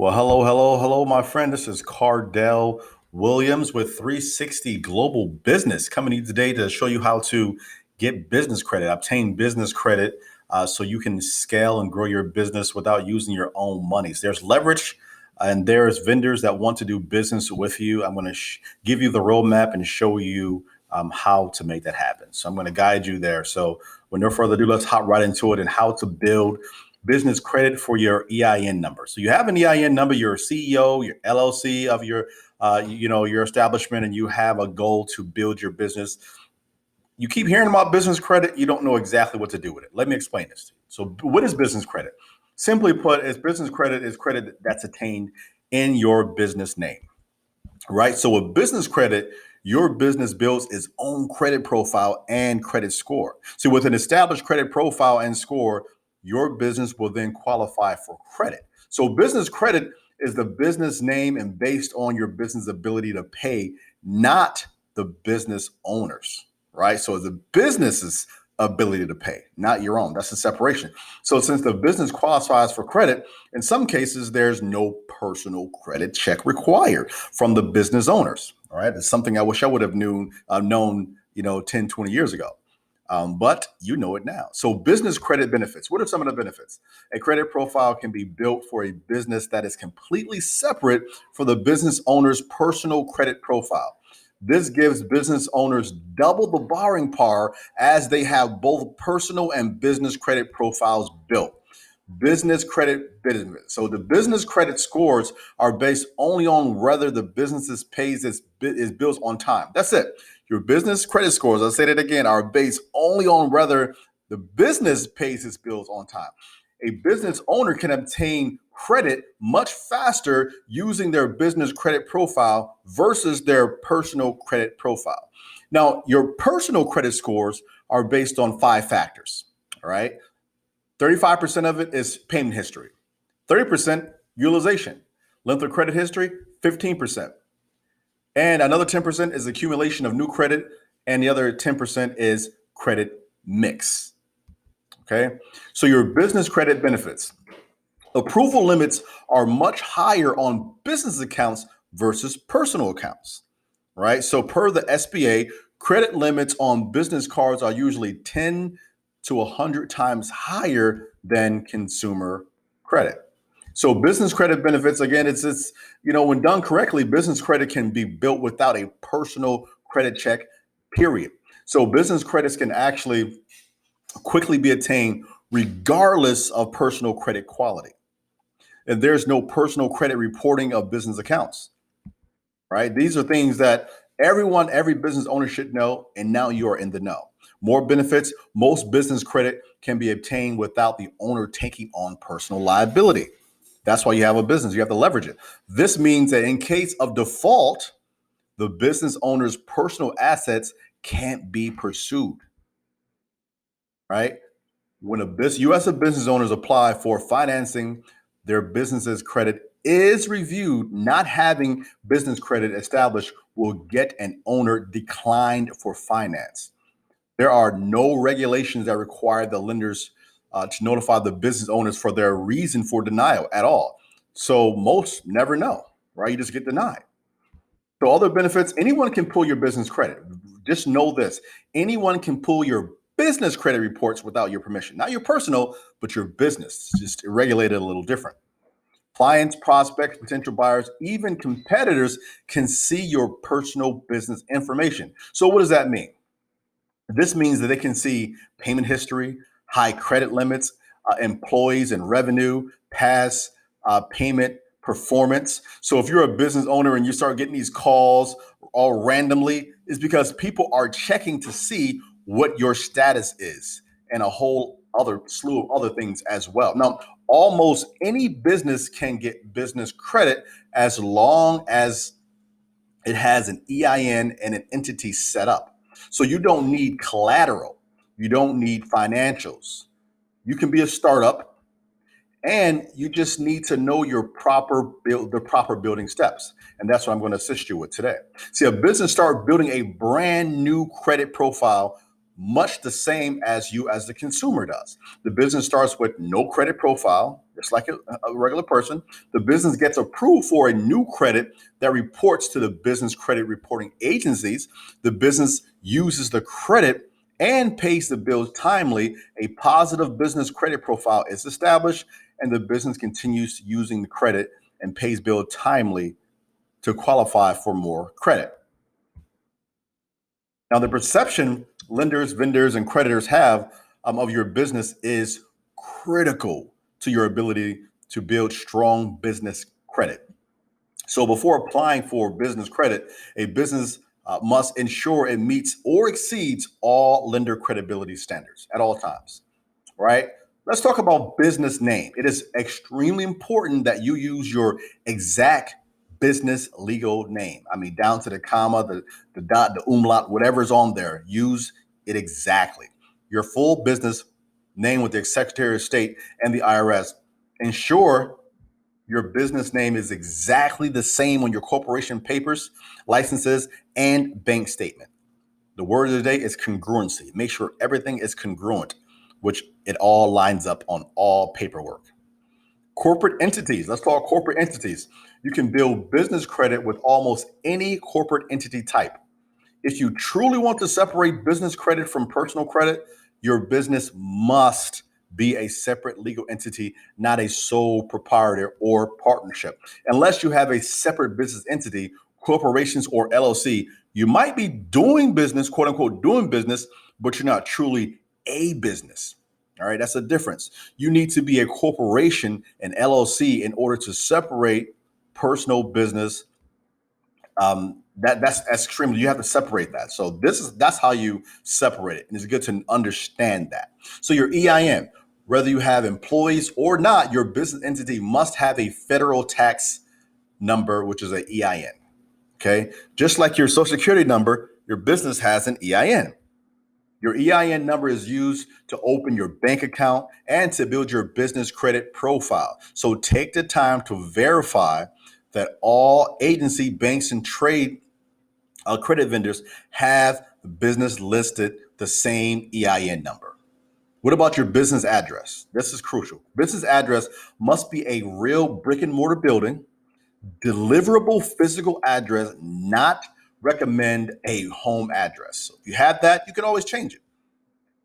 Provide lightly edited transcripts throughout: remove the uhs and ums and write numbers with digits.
Well, hello, my friend. This is Cardell Williams with 360 Global Business coming to you today to show you how to get business credit, obtain business credit so you can scale and grow your business without using your own monies. There's leverage and there's vendors that want to do business with you. I'm going to give you the roadmap and show you how to make that happen. So I'm going to guide you there. So with no further ado, let's hop right into it and how to build business credit for your EIN number. So you have an EIN number, you're a CEO, your LLC of your, your establishment, and you have a goal to build your business. You keep hearing about business credit, you don't know exactly what to do with it. Let me explain this to you. So what is business credit? Simply put, is business credit is credit that's attained in your business name, right? So with business credit, your business builds its own credit profile and credit score. So with an established credit profile and score, your business will then qualify for credit. So business credit is the business name and based on your business ability to pay, not the business owners, right? So the business's ability to pay, not your own. That's the separation. So since the business qualifies for credit, in some cases, there's no personal credit check required from the business owners. All right. It's something I wish I would have known, 10, 20 years ago. But you know it now. So business credit benefits. What are some of the benefits? A credit profile can be built for a business that is completely separate from the business owner's personal credit profile. This gives business owners double the borrowing power as they have both personal and business credit profiles built. Business credit benefits. So the business credit scores are based only on whether the business pays its bills on time. That's it. Your business credit scores, I'll say that again, are based only on whether the business pays its bills on time. A business owner can obtain credit much faster using their business credit profile versus their personal credit profile. Now, your personal credit scores are based on 5 factors, all right? 35% of it is payment history, 30% utilization, length of credit history, 15%. And another 10% is accumulation of new credit, and the other 10% is credit mix. Okay, so your business credit benefits. Approval limits are much higher on business accounts versus personal accounts, right? So per the SBA, credit limits on business cards are usually 10 to 100 times higher than consumer credit. So business credit benefits, again, it's when done correctly, business credit can be built without a personal credit check, period. So business credits can actually quickly be attained regardless of personal credit quality. And there's no personal credit reporting of business accounts, right? These are things that every business owner should know, and now you are in the know. More benefits, most business credit can be obtained without the owner taking on personal liability. That's why you have a business. You have to leverage it. This means that in case of default, the business owner's personal assets can't be pursued, right? When you as a business owners apply for financing, their business's credit is reviewed. Not having business credit established will get an owner declined for finance. There are no regulations that require the lenders to notify the business owners for their reason for denial at all. So most never know, right? You just get denied. So other benefits, anyone can pull your business credit. Just know this, anyone can pull your business credit reports without your permission. Not your personal, but your business, just regulated a little different. Clients, prospects, potential buyers, even competitors can see your personal business information. So what does that mean? This means that they can see payment history, high credit limits, employees and revenue, past payment performance. So if you're a business owner and you start getting these calls all randomly, it's because people are checking to see what your status is and a whole other slew of other things as well. Now, almost any business can get business credit as long as it has an EIN and an entity set up. So you don't need collateral. You don't need financials. You can be a startup and you just need to know the proper building steps. And that's what I'm going to assist you with today. See, a business starts building a brand new credit profile, much the same as you as the consumer does. The business starts with no credit profile, just like a regular person. The business gets approved for a new credit that reports to the business credit reporting agencies. The business uses the credit and pays the bills timely. A positive business credit profile is established, and the business continues using the credit and pays bill timely to qualify for more credit. Now, the perception lenders, vendors, and creditors have of your business is critical to your ability to build strong business credit. So, before applying for business credit, a business must ensure it meets or exceeds all lender credibility standards at all times, right? Let's talk about business name. It is extremely important that you use your exact business legal name. I mean, down to the comma, the dot, the umlaut, whatever's on there, use it exactly. Your full business name with the Secretary of State and the IRS. Ensure your business name is exactly the same on your corporation papers, licenses, and bank statement. The word of the day is congruency. Make sure everything is congruent, which it all lines up on all paperwork. Corporate entities. Let's talk corporate entities. You can build business credit with almost any corporate entity type. If you truly want to separate business credit from personal credit, your business must be a separate legal entity, not a sole proprietor or partnership. Unless you have a separate business entity, corporations or LLC, you might be doing business, quote unquote, doing business, but you're not truly a business. All right, that's a difference. You need to be a corporation, an LLC, in order to separate personal business. That's extremely, you have to separate that. So that's how you separate it, and it's good to understand that. So your EIN, whether you have employees or not, your business entity must have a federal tax number, which is an EIN. Okay, just like your social security number, your business has an EIN. Your EIN number is used to open your bank account and to build your business credit profile. So take the time to verify that all agency, banks, and trade credit vendors have the business listed the same EIN number. What about your business address? This is crucial. Business address must be a real brick and mortar building, deliverable physical address, not recommend a home address. So if you have that, you can always change it.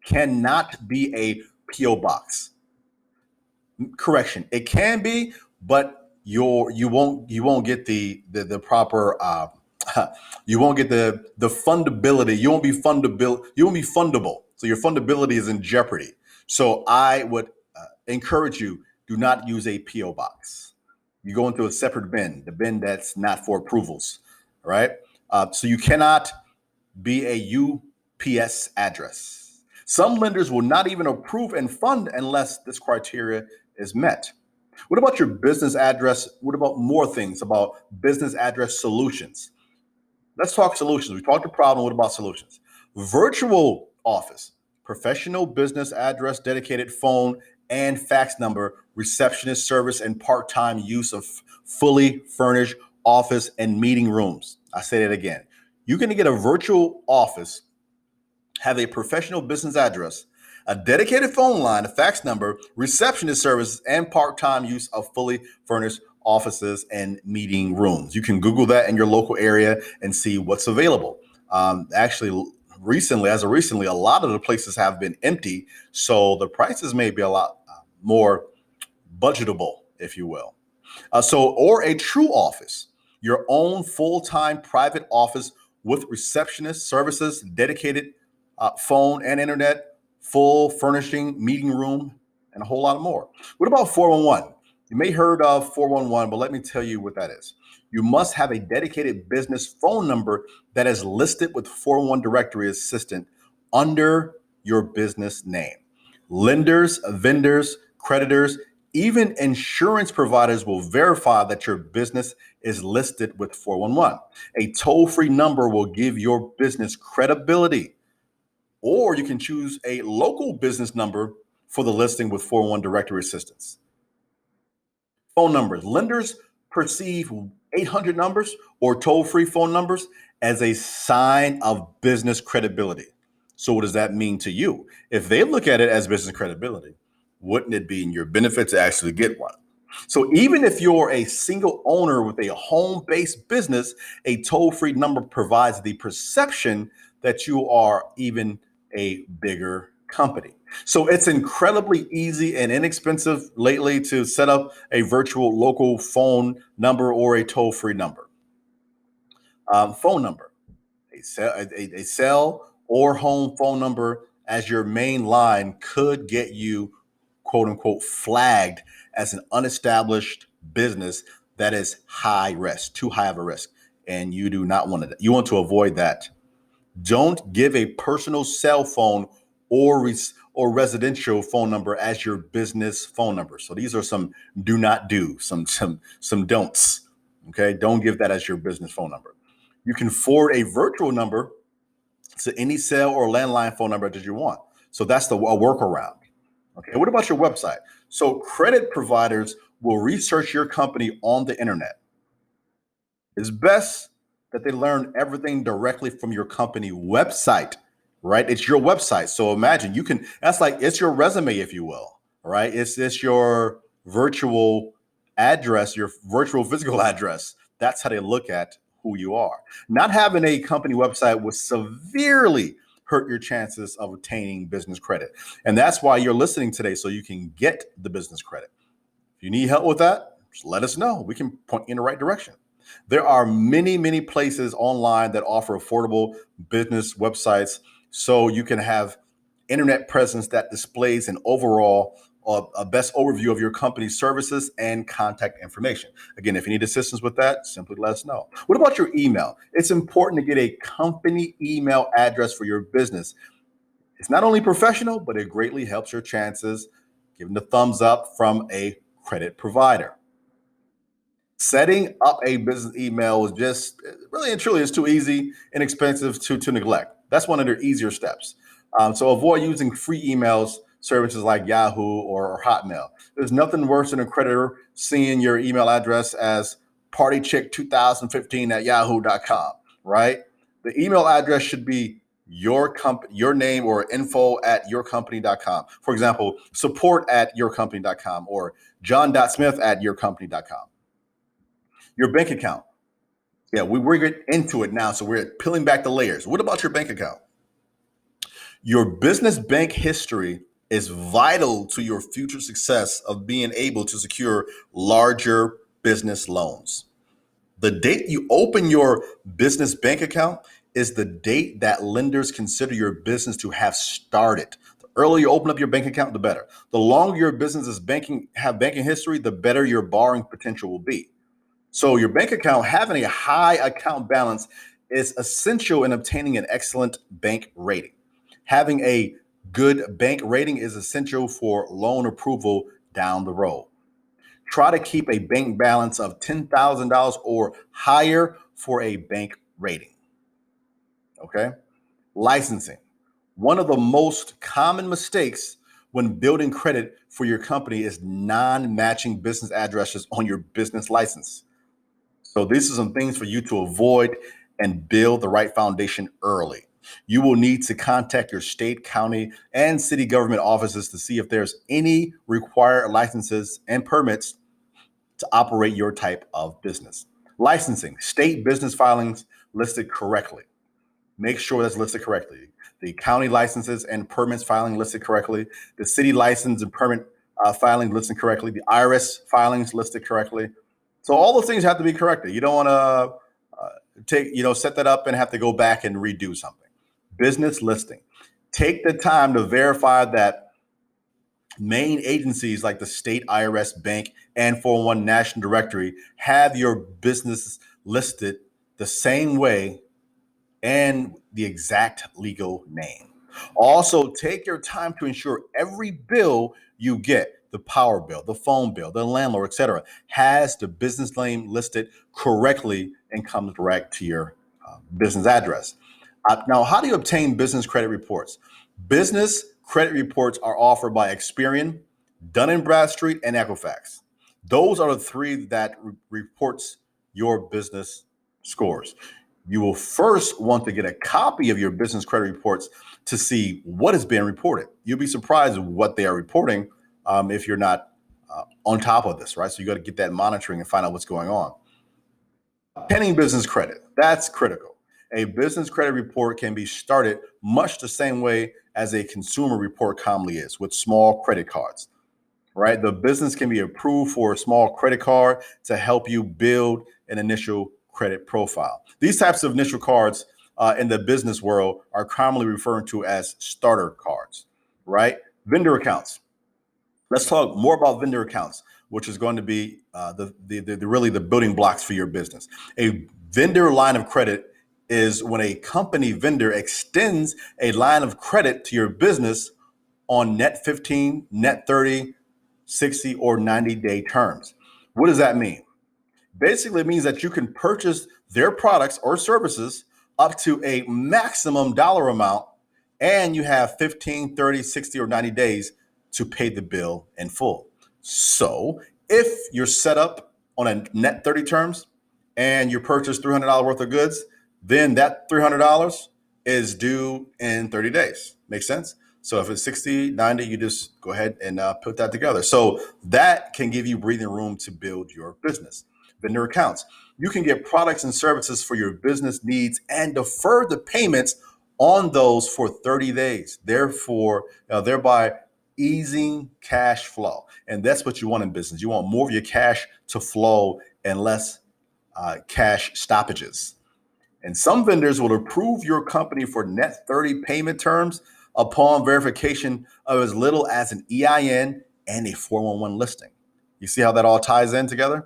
Cannot be a PO box. Correction, it can be, but you won't get the proper you won't get the fundability. You won't be fundable. So your fundability is in jeopardy. So I would encourage you, do not use a PO box. You go into a separate bin, the bin that's not for approvals. All right. So you cannot be a UPS address. Some lenders will not even approve and fund unless this criteria is met. What about your business address? What about more things about business address solutions? Let's talk solutions. We talked the problem. What about solutions? Virtual office, professional business address, dedicated phone and fax number, receptionist service, and part-time use of fully furnished office and meeting rooms. I say that again. You can get a virtual office, have a professional business address, a dedicated phone line, a fax number, receptionist services, and part-time use of fully furnished offices and meeting rooms. You can Google that in your local area and see what's available. Actually, recently, a lot of the places have been empty, so the prices may be a lot more budgetable, if you will. Or a true office, your own full-time private office with receptionist services, dedicated phone and internet, full furnishing, meeting room, and a whole lot more. What about 411? You may have heard of 411, but let me tell you what that is. You must have a dedicated business phone number that is listed with 411 Directory Assistant under your business name. Lenders, vendors, creditors, even insurance providers will verify that your business is listed with 411. A toll-free number will give your business credibility. Or you can choose a local business number for the listing with 411 Directory Assistance. Phone numbers. Lenders perceive 800 numbers or toll-free phone numbers as a sign of business credibility. So what does that mean to you? If they look at it as business credibility, wouldn't it be in your benefit to actually get one? So even if you're a single owner with a home-based business, a toll-free number provides the perception that you are even a bigger company. So it's incredibly easy and inexpensive lately to set up a virtual local phone number or a toll-free number. Phone number, a cell or home phone number as your main line could get you quote unquote flagged as an unestablished business that is high risk, too high of a risk. And you do not want to, you want to avoid that. Don't give a personal cell phone or residential phone number as your business phone number. So these are some do not do, some don'ts. Okay, don't give that as your business phone number. You can forward a virtual number to any cell or landline phone number that you want. So that's a workaround. Okay, what about your website? So credit providers will research your company on the internet. It's best that they learn everything directly from your company website, right? It's your website. So imagine you can, that's like, it's your resume, if you will, right? It's your virtual address, your virtual physical address. That's how they look at who you are. Not having a company website will severely hurt your chances of obtaining business credit. And that's why you're listening today, so you can get the business credit. If you need help with that, just let us know. We can point you in the right direction. There are many, many places online that offer affordable business websites so you can have internet presence that displays an overall a best overview of your company's services and contact information. Again, if you need assistance with that, simply let us know. What about your email? It's important to get a company email address for your business. It's not only professional, but it greatly helps your chances given the thumbs up from a credit provider. Setting up a business email is just really and truly is too easy and expensive to neglect. That's one of their easier steps. So avoid using free emails services like Yahoo or Hotmail. There's nothing worse than a creditor seeing your email address as partychick2015 at yahoo.com, right? The email address should be your name or info at yourcompany.com. For example, support at yourcompany.com or john.smith at yourcompany.com. Your bank account. Yeah, we're getting into it now. So we're peeling back the layers. What about your bank account? Your business bank history is vital to your future success of being able to secure larger business loans. The date you open your business bank account is the date that lenders consider your business to have started. The earlier you open up your bank account, the better. The longer your business is banking history, the better your borrowing potential will be. So your bank account, having a high account balance is essential in obtaining an excellent bank rating. Having a good bank rating is essential for loan approval down the road. Try to keep a bank balance of $10,000 or higher for a bank rating. Okay. Licensing. One of the most common mistakes when building credit for your company is non-matching business addresses on your business license. So these are some things for you to avoid and build the right foundation early. You will need to contact your state, county, and city government offices to see if there's any required licenses and permits to operate your type of business. Licensing, state business filings listed correctly. Make sure that's listed correctly. The county licenses and permits filing listed correctly. The city license and permit filing listed correctly. The IRS filings listed correctly. So all those things have to be corrected. You don't want to set that up and have to go back and redo something. Business listing. Take the time to verify that main agencies like the state IRS, bank, and 401 National Directory have your business listed the same way and the exact legal name. Also, take your time to ensure every bill you get, the power bill, the phone bill, the landlord, etc., has the business name listed correctly and comes direct to your business address. Now, how do you obtain business credit reports? Business credit reports are offered by Experian, Dun & Bradstreet, and Equifax. Those are the three that reports your business scores. You will first want to get a copy of your business credit reports to see what is being reported. You'll be surprised what they are reporting if you're not on top of this, right? So you got to get that monitoring and find out what's going on. Pending business credit, that's critical. A business credit report can be started much the same way as a consumer report commonly is, with small credit cards, right? The business can be approved for a small credit card to help you build an initial credit profile. These types of initial cards in the business world are commonly referred to as starter cards, right? Vendor accounts. Let's talk more about vendor accounts, which is going to be really the building blocks for your business. A vendor line of credit is when a company vendor extends a line of credit to your business on net 15, net 30, 60, or 90-day terms. What does that mean? Basically, it means that you can purchase their products or services up to a maximum dollar amount, and you have 15, 30, 60, or 90 days to pay the bill in full. So if you're set up on a net 30 terms and you purchase $300 worth of goods, then that $300 is due in 30 days. Make sense? So if it's 60, 90, you just go ahead and put that together. So that can give you breathing room to build your business. Vendor accounts. You can get products and services for your business needs and defer the payments on those for 30 days. Thereby easing cash flow. And that's what you want in business. You want more of your cash to flow and less cash stoppages. And some vendors will approve your company for net 30 payment terms upon verification of as little as an EIN and a 411 listing. You see how that all ties in together?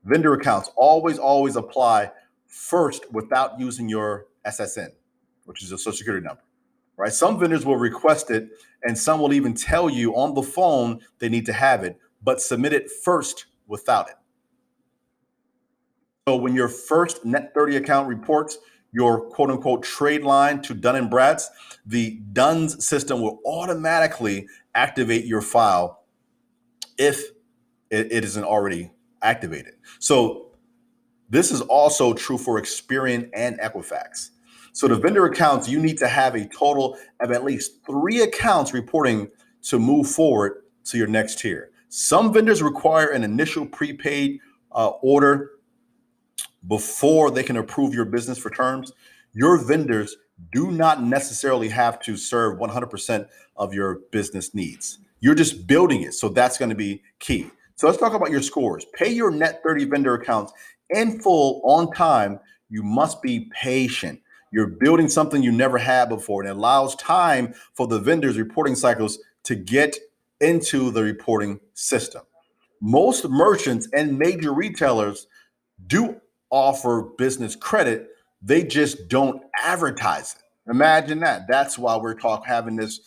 Vendor accounts always apply first without using your SSN, which is a social security number, right? Some vendors will request it, and some will even tell you on the phone they need to have it, but submit it first without it. So when your first net 30 account reports your quote unquote trade line to Dun & Bradstreet, the DUNS system will automatically activate your file if it isn't already activated. So this is also true for Experian and Equifax. So the vendor accounts, you need to have a total of at least 3 accounts reporting to move forward to your next tier. Some vendors require an initial prepaid order before they can approve your business for terms. Your vendors do not necessarily have to serve 100% of your business needs. You're just building it. So that's going to be key. So let's talk about your scores. Pay your net 30 vendor accounts in full on time. You must be patient. You're building something you never had before, and it allows time for the vendors' reporting cycles to get into the reporting system. Most merchants and major retailers do offer business credit. They just don't advertise it. Imagine that. That's why we're having this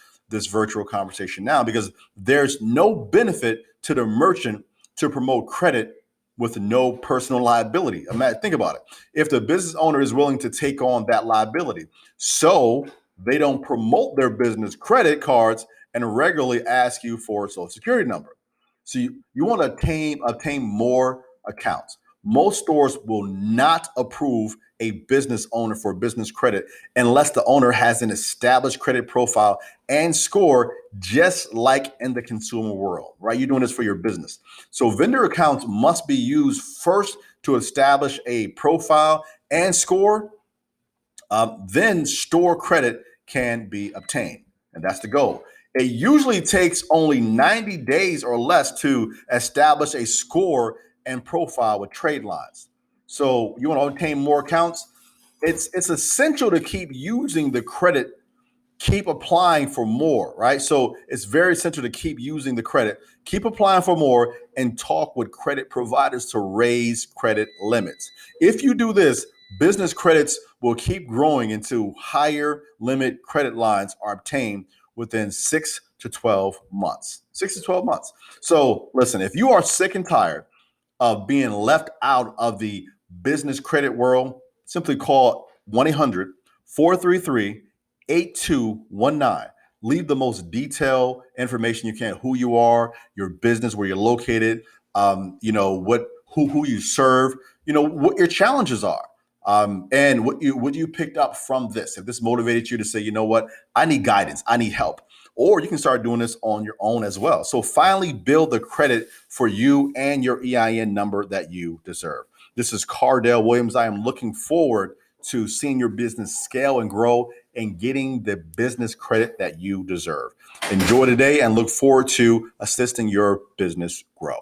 virtual conversation now, because there's no benefit to the merchant to promote credit with no personal liability. Think about it. If the business owner is willing to take on that liability, so they don't promote their business credit cards and regularly ask you for a social security number. So you want to obtain more accounts. Most stores will not approve a business owner for business credit unless the owner has an established credit profile and score, just like in the consumer world, right? You're doing this for your business. So vendor accounts must be used first to establish a profile and score. Then store credit can be obtained. And that's the goal. It usually takes only 90 days or less to establish a score and profile with trade lines. So you want to obtain more accounts? It's essential to keep using the credit, keep applying for more, right? So it's very essential to keep using the credit, keep applying for more, and talk with credit providers to raise credit limits. If you do this, business credits will keep growing into higher limit credit lines are obtained within 6 to 12 months. 6 to 12 months. So listen, if you are sick and tired of being left out of the business credit world, simply call 1-800-433-8219. Leave the most detailed information you can: who you are, your business, where you're located, who you serve, what your challenges are. And what you picked up from this. If this motivated you to say, you know what, I need guidance, I need help, or you can start doing this on your own as well. So finally build the credit for you and your EIN number that you deserve. This is Cardell Williams. I am looking forward to seeing your business scale and grow and getting the business credit that you deserve. Enjoy today and look forward to assisting your business grow.